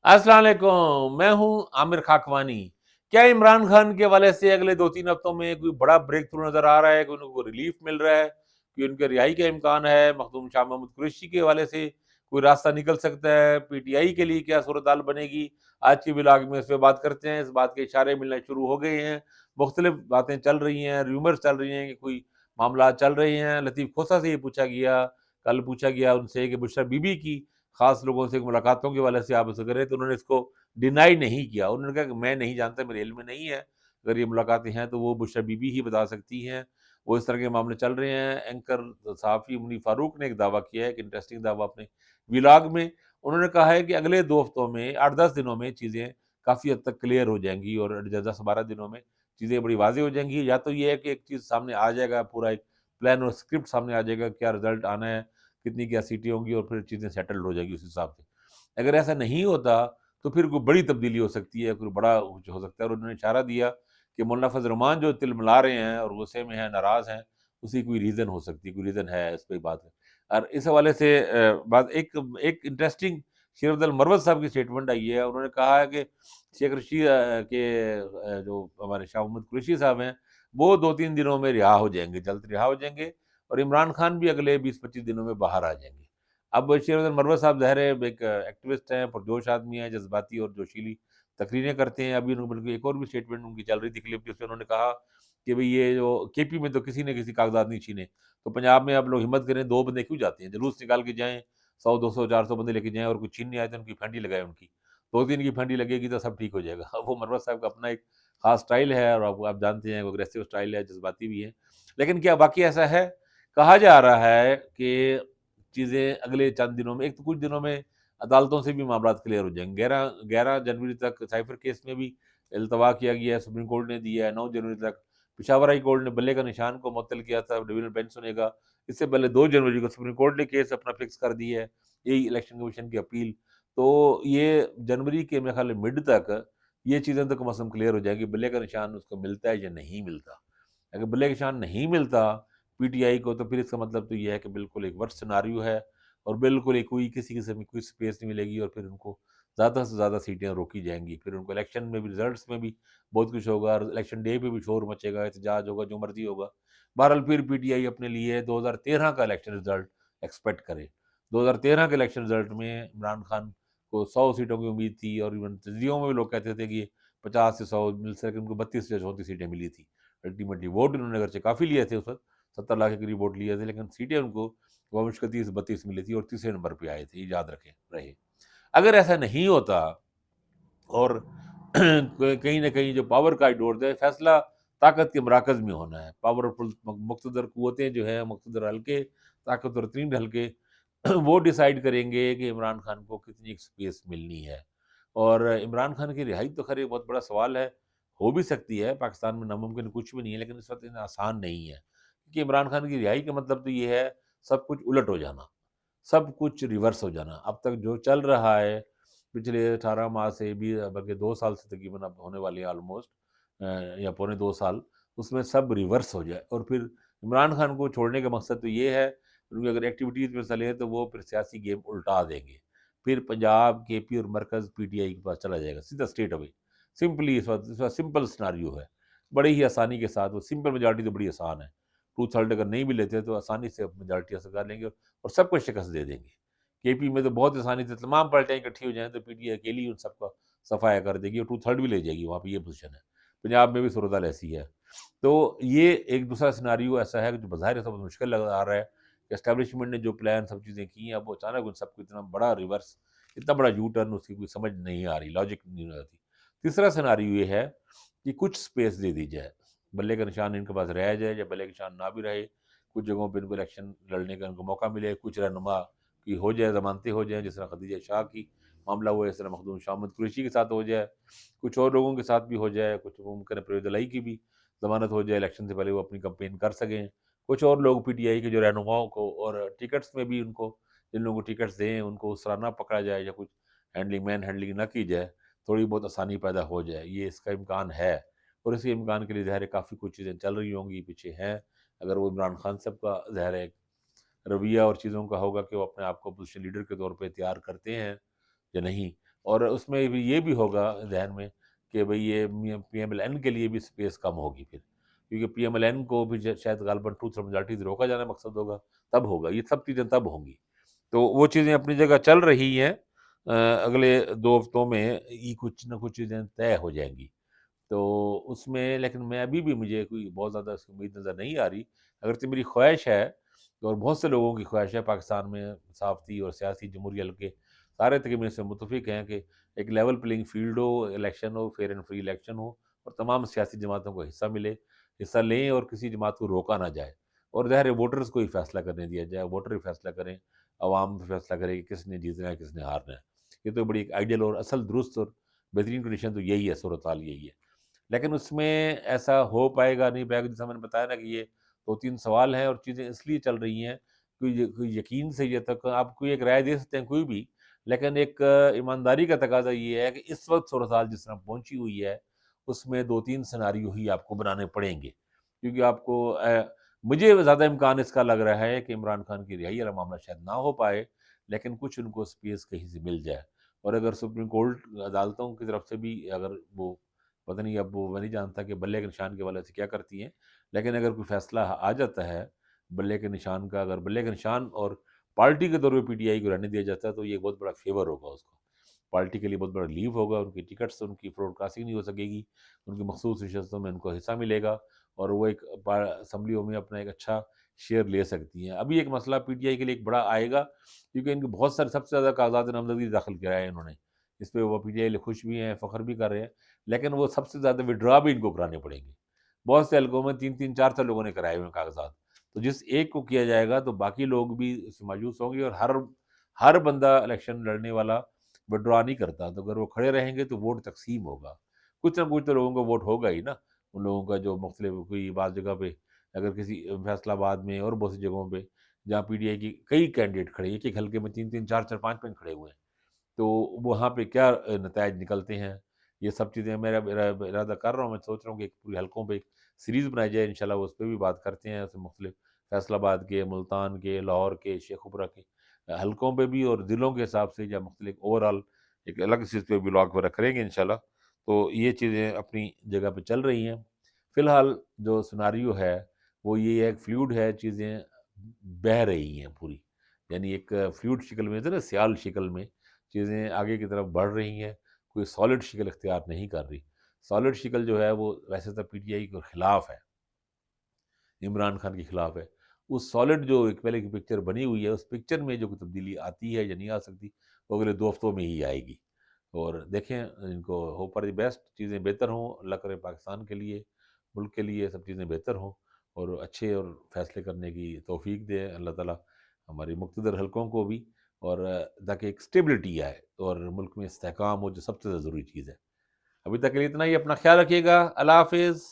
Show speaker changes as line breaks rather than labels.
अस्सलाम वालेकुम, मैं हूँ आमिर खाकवानी। क्या इमरान खान के हवाले से अगले 2-3 हफ्तों में कोई बड़ा ब्रेक थ्रू नज़र आ रहा है कि उनको रिलीफ मिल रहा है, कि उनके रिहाई का इम्कान है? मखदूम शाह महमूद कुरैशी के हवाले से कोई रास्ता निकल सकता है? पीटीआई के लिए क्या सूरत-हाल बनेगी? आज के व्लॉग में इस पे बात करते हैं। इस बात के इशारे मिलने शुरू हो गए हैं, मुख्तलिफ बातें चल रही हैं, रूमर्स चल रही हैं कि कोई मामलात चल रहे हैं। लतीफ़ खोसा से ये पूछा गया, कल पूछा गया उनसे कि बुशरा बीबी की खास लोगों से मुलाकातों के हवाले से आप उससे करें, तो उन्होंने इसको डिनाई नहीं किया। उन्होंने कहा कि मैं नहीं जानता, मेरे इल्म में नहीं है। अगर ये मुलाकातें हैं तो वो बुशरा बीबी ही बता सकती हैं। वो इस तरह के मामले चल रहे हैं। एंकर सहाफ़ी मुनीर फ़ारूक ने एक दावा किया है, एक इंटरेस्टिंग दावा अपने व्लॉग में। उन्होंने कहा है कि अगले 2 हफ्तों में 8-10 दिनों में चीज़ें काफ़ी हद तक क्लियर हो जाएँगी और 10-12 दिनों में चीज़ें बड़ी वाज़ेह हो जाएँगी। या तो ये है कि एक चीज़ सामने आ जाएगा, पूरा एक प्लान और स्क्रिप्ट सामने आ जाएगा, क्या रिज़ल्ट आना है, कितनी क्या सीटें होंगी और फिर चीज़ें सेटल्ड हो जाएगी उस हिसाब से। अगर ऐसा नहीं होता, तो फिर कोई बड़ी तब्दीली हो सकती है, कोई बड़ा कुछ हो सकता है और उन्होंने इशारा दिया कि मुल्ला फज़ल रहमान जो तिलमिला रहे हैं और गुस्से में हैं, नाराज़ हैं, उसी कोई रीज़न हो सकती है, कोई रीज़न है, इस पे बात है। और इस हवाले से बात एक एक इंटरेस्टिंग शेर अब्दुल मरवत साहब की स्टेटमेंट आई है। उन्होंने कहा है कि शेख रशीद जो हमारे शाह मोहम्मद कुरैशी साहब हैं, वो 2-3 दिनों में रिहा हो जाएँगे, जल्द रिहा हो जाएँगे और इमरान खान भी अगले 20-25 दिनों में बाहर आ जाएँगे। अब शेर अब्दुल मरवत साहब ज़ाहिर है एक एक्टिविस्ट हैं, पुरजोश आदमी हैं, जज़्बाती और जोशीली तकरीरें करते हैं। अभी उन्होंने बल्कि एक और भी स्टेटमेंट उनकी चल रही थी क्लिप, जिसमें उन्होंने कहा कि भई ये जो केपी में तो किसी ने किसी कागज़ात नहीं छीने, तो पंजाब में आप लोग हिम्मत करें, 2 बंदे क्यों जाते हैं? जुलूस निकाल के जाएँ, 100, 200, 400 बंदे लेके जाएँ और कोई छीनने आए तो उनकी फेंटी लगाएँ उनकी। 2 दिन की फेंटी लगेगी तो सब ठीक हो जाएगा। वो मरवत साहब का अपना एक ख़ास स्टाइल है और आप जानते हैं वो अग्रेसिव स्टाइल है, जज़्बाती भी हैं। लेकिन क्या वाक़ई ऐसा है? कहा जा रहा है कि चीज़ें अगले चंद दिनों में, एक तो कुछ दिनों में अदालतों से भी मामलात क्लियर हो जाएँगे। 11 जनवरी तक साइफ़र केस में भी इल्तवा किया गया है, सुप्रीम कोर्ट ने दिया है। 9 जनवरी तक पेशावर हाई कोर्ट ने बल्ले का निशान को मुअत्तल किया था, डिवीज़नल बेंच सुनेगा। इससे पहले 2 जनवरी को सुप्रीम कोर्ट ने केस अपना फिक्स कर दी है, यही इलेक्शन कमीशन की अपील। तो ये जनवरी के मेरे ख़्याल है मिड तक ये चीज़ें तो कम से कम क्लियर हो जाएँगी, बल्ले का निशान उसको मिलता है या नहीं मिलता। अगर बल्ले का निशान नहीं मिलता पीटीआई को, तो फिर इसका मतलब तो ये है कि बिल्कुल एक वर्स्ट सिनेरियो है और बिल्कुल एक कोई किसी किस्म की कोई स्पेस नहीं मिलेगी और फिर उनको ज़्यादा से ज़्यादा सीटें रोकी जाएँगी। फिर उनको इलेक्शन में भी, रिज़ल्ट्स में भी बहुत कुछ होगा और इलेक्शन डे पे भी शोर मचेगा, एहतजाज होगा, जो मर्ज़ी होगा। बहरहाल फिर पीटीआई अपने लिए 2013 का इलेक्शन रिज़ल्ट एक्सपेक्ट करे। 2013 के इलेक्शन रिज़ल्ट में इमरान खान को 100 सीटों की उम्मीद थी और इवन तज्ज़ियों में भी लोग कहते थे कि 50 से 100 मिल सके, उनको 32 या 34 सीटें मिली थी। अल्टीमेटली वोट उन्होंने अगरचे काफ़ी लिए थे उस वक़्त, 70 लाख के करीब वोट लिए थे, लेकिन सीटें उनको बमुश्किल 30-32 मिली थी और तीसरे नंबर पे आए थे, ये याद रखें रहे। अगर ऐसा नहीं होता और कहीं न कहीं जो पावर कॉरिडोर है, फैसला ताकत के मराकज़ में होना है। पावरफुल मुक़तदर क़ुव्वतें जो हैं, मुक़तदर हल्के, ताकतवर तरीन हल्के वो डिसाइड करेंगे कि इमरान खान को कितनी स्पेस मिलनी है। और इमरान खान की रिहाई तो ख़ैर एक बहुत बड़ा सवाल है, हो भी सकती है, पाकिस्तान में नामुमकिन कुछ भी नहीं है, लेकिन इस वक़्त इतना आसान नहीं है। क्योंकि इमरान खान की रिहाई का मतलब तो ये है, सब कुछ उलट हो जाना, सब कुछ रिवर्स हो जाना। अब तक जो चल रहा है, पिछले 18 माह से भी बल्कि 2 साल से तकरीबन अब होने वाली है ऑलमोस्ट या पौने 2 साल, उसमें सब रिवर्स हो जाए और फिर इमरान खान को छोड़ने का मकसद तो ये है, उनकी अगर एक्टिविटीज़ में चले तो वो फिर सियासी गेम उल्टा देंगे। फिर पंजाब, केपी और मरकज़ पीटीआई के पास चला जाएगा, सीधा स्ट्रेट अवे। सिंपली इस वक़्त सिंपल सिनेरियो है। बड़ी ही आसानी के साथ वो सिंपल मेजॉरिटी तो बड़ी आसान है। 2/3 अगर नहीं भी लेते तो आसानी से मेजॉरिटी हासिल कर लेंगे और सबको शिकस्त दे देंगे। केपी में तो बहुत आसानी से तमाम पार्टियाँ इकट्ठी हो जाएँ तो पीटीआई अकेली उन सबका सफाया कर देगी और 2/3 भी ले जाएगी, वहाँ पे ये पोज़ीशन है। पंजाब में भी सूरत-हाल ऐसी है। तो ये एक दूसरा सिनेरियो ऐसा है कि जो बज़ाहिर सब मुश्किल लग आ रहा है। एस्टेब्लिशमेंट ने जो प्लान सब चीज़ें की हैं, अब वो अचानक उन सबको इतना बड़ा रिवर्स, इतना बड़ा यू टर्न, उसकी कोई समझ नहीं आ रही, लॉजिक नहीं आती। तीसरा सिनेरियो ये है कि कुछ स्पेस दे दी जाए, बल्ले का निशान इनके पास रह जाए या बल्ले का निशान ना भी रहे, कुछ जगहों पे इनको इलेक्शन लड़ने का इनको मौका मिले, कुछ रहनुमा की हो जाए, ज़मानतें हो जाएँ, जिस तरह खदीजा शाह की मामला हुआ, इस तरह मखदूम शाह महमूद कुरैशी के साथ हो जाए, कुछ और लोगों के साथ भी हो जाए, कुछ मुमकिन है परवेज़ इलाही की भी ज़मानत हो जाए, इलेक्शन से पहले वो अपनी कैंपेन कर सकें। कुछ और लोग पीटीआई के जो रहनुमाओं को और टिकट्स में भी उनको, जिन लोगों को टिकट्स दें, उनको उस तरह ना पकड़ा जाए या कुछ मैन हैंडलिंग ना की जाए, थोड़ी बहुत आसानी पैदा हो जाए, ये इसका इम्कान है। और इसी इम्कान के लिए ज़ाहिर है काफ़ी कुछ चीज़ें चल रही होंगी, पीछे हैं। अगर वो इमरान खान साहब का ज़ाहिर है रवैया और चीज़ों का होगा कि वो अपने आप को अपोज़िशन लीडर के तौर पे तैयार करते हैं या नहीं। اور اس میں بھی یہ بھی ہوگا ذہن میں کہ بھئی یہ پی ایم ایل این کے لیے بھی اسپیس کم ہوگی پھر، کیونکہ پی ایم ایل این کو بھی شاید غالباً ٹروتھ اور میجارٹی سے روکا جانا مقصد ہوگا، تب ہوگا یہ سب چیزیں تب ہوں گی۔ تو وہ چیزیں اپنی جگہ چل رہی ہیں، اگلے 2 ہفتوں میں یہ کچھ نہ کچھ چیزیں طے ہو جائیں گی۔ تو اس میں لیکن میں ابھی بھی مجھے کوئی بہت زیادہ اس کی امید نظر نہیں آ رہی، اگرچہ میری خواہش ہے اور بہت سے لوگوں کی خواہش ہے پاکستان میں، صحافتی اور سیاسی جمہوری حلقے سارے تقریباً اس سے متفق ہیں کہ ایک لیول پلینگ فیلڈ ہو، الیکشن ہو، فیئر اینڈ فری الیکشن ہو اور تمام سیاسی جماعتوں کو حصہ ملے، حصہ لیں اور کسی جماعت کو روکا نہ جائے، اور ظاہر ہے ووٹرز کو ہی فیصلہ کرنے دیا جائے، ووٹر ہی فیصلہ کریں، عوام فیصلہ کرے کہ کس نے جیتنا ہے کس نے ہارنا ہے۔ یہ تو بڑی ایک آئیڈیل اور اصل درست اور بہترین کنڈیشن تو یہی ہے، صورتحال یہی ہے۔ لیکن اس میں ایسا ہو پائے گا نہیں پائے گا، جیسا میں نے بتایا نا کہ یہ 2-3 سوال ہیں اور چیزیں اس لیے چل رہی ہیں، کوئی یقین سے یہ تک آپ کوئی ایک رائے دے سکتے ہیں کوئی بھی، لیکن ایک ایمانداری کا تقاضا یہ ہے کہ اس وقت صورتحال جس طرح پہنچی ہوئی ہے اس میں 2-3 سیناریو ہی آپ کو بنانے پڑیں گے، کیونکہ آپ کو مجھے زیادہ امکان اس کا لگ رہا ہے کہ عمران خان کی رہائی والا معاملہ شاید نہ ہو پائے، لیکن کچھ ان کو اسپیس کہیں سے مل جائے، اور اگر سپریم کورٹ عدالتوں کی طرف سے بھی اگر وہ پتہ نہیں، اب وہ میں نہیں جانتا کہ بلے کے نشان کے والے سے کیا کرتی ہیں، لیکن اگر کوئی فیصلہ آ جاتا ہے بلے کے نشان کا، اگر بلے کے نشان اور پارٹی کے طور پہ پی ٹی آئی کو رہنے دیا جاتا ہے تو یہ بہت بڑا فیور ہوگا اس کو، پارٹی کے لیے بہت بڑا لیو ہوگا، ان کی ٹکٹس ان کی فروڈ کاسٹنگ نہیں ہو سکے گی، ان کی مخصوص نشستوں میں ان کو حصہ ملے گا اور وہ ایک اسمبلیوں میں اپنا ایک اچھا شیئر لے سکتی ہیں۔ ابھی ایک مسئلہ پی ٹی آئی کے لیے ایک بڑا آئے گا، کیونکہ ان کے بہت سارے سب سے زیادہ کاغذات نامزدگی داخل کیا ہے انہوں نے، اس پہ وہ پی ٹی آئی خوش بھی ہیں، فخر بھی کر رہے ہیں، لیکن وہ سب سے زیادہ ودرا بھی ان کو کرانے پڑیں گے۔ بہت سے حلقوں میں 3-3 4 4 لوگوں نے کرائے ہوئے ہیں کاغذات، تو جس ایک کو کیا جائے گا تو باقی لوگ بھی اس سے مایوس ہوں گے، اور ہر بندہ الیکشن لڑنے والا ودرا نہیں کرتا، تو اگر وہ کھڑے رہیں گے تو ووٹ تقسیم ہوگا، کچھ نہ کچھ تو لوگوں کو ووٹ ہوگا ہی نا، ان لوگوں کا جو مختلف کوئی بعض جگہ پہ اگر کسی فیصل آباد میں اور بہت سی جگہوں پہ جہاں پی ٹی آئی کی کئی کینڈیڈیٹ کھڑے ہیں، ایک ایک حلقے میں 3-3 4 4 5 5 کھڑے ہوئے ہیں، تو وہاں پہ کیا نتائج نکلتے ہیں، یہ سب چیزیں میرا ارادہ کر رہا ہوں، میں سوچ رہا ہوں کہ ایک پوری حلقوں پہ ایک سیریز بنائی جائے، انشاءاللہ وہ اس پہ بھی بات کرتے ہیں، اس میں مختلف فیصل آباد کے، ملتان کے، لاہور کے، شیخ ابرا کے حلقوں پہ بھی اور ضلعوں کے حساب سے، یا مختلف اوور آل ایک الگ چیز پہ بلاگ وغیرہ کریں گے انشاءاللہ۔ تو یہ چیزیں اپنی جگہ پہ چل رہی ہیں، فی الحال جو سناریو ہے وہ یہ ایک فلوئڈ ہے، چیزیں بہہ رہی ہیں پوری، یعنی ایک فلوئڈ شکل میں نا، سیال شکل میں چیزیں آگے کی طرف بڑھ رہی ہیں، کوئی سالڈ شکل اختیار نہیں کر رہی۔ سالڈ شکل جو ہے وہ ویسے تو پی ٹی آئی کے خلاف ہے، عمران خان کے خلاف ہے، اس سالڈ جو ایک پہلے کی پکچر بنی ہوئی ہے اس پکچر میں جو کوئی تبدیلی آتی ہے یا نہیں آ سکتی وہ اگلے 2 ہفتوں میں ہی آئے گی، اور دیکھیں ان کو ہوپ فار دی بیسٹ، چیزیں بہتر ہوں، اللہ کرے پاکستان کے لیے، ملک کے لیے سب چیزیں بہتر ہوں اور اچھے اور فیصلے کرنے کی توفیق دے اللہ تعالیٰ ہماری مقتدر حلقوں کو بھی، اور تاکہ ایک اسٹیبلٹی آئے اور ملک میں استحکام ہو جو سب سے زیادہ ضروری چیز ہے۔ ابھی تک کے لیے اتنا ہی، اپنا خیال رکھیے گا، اللہ حافظ۔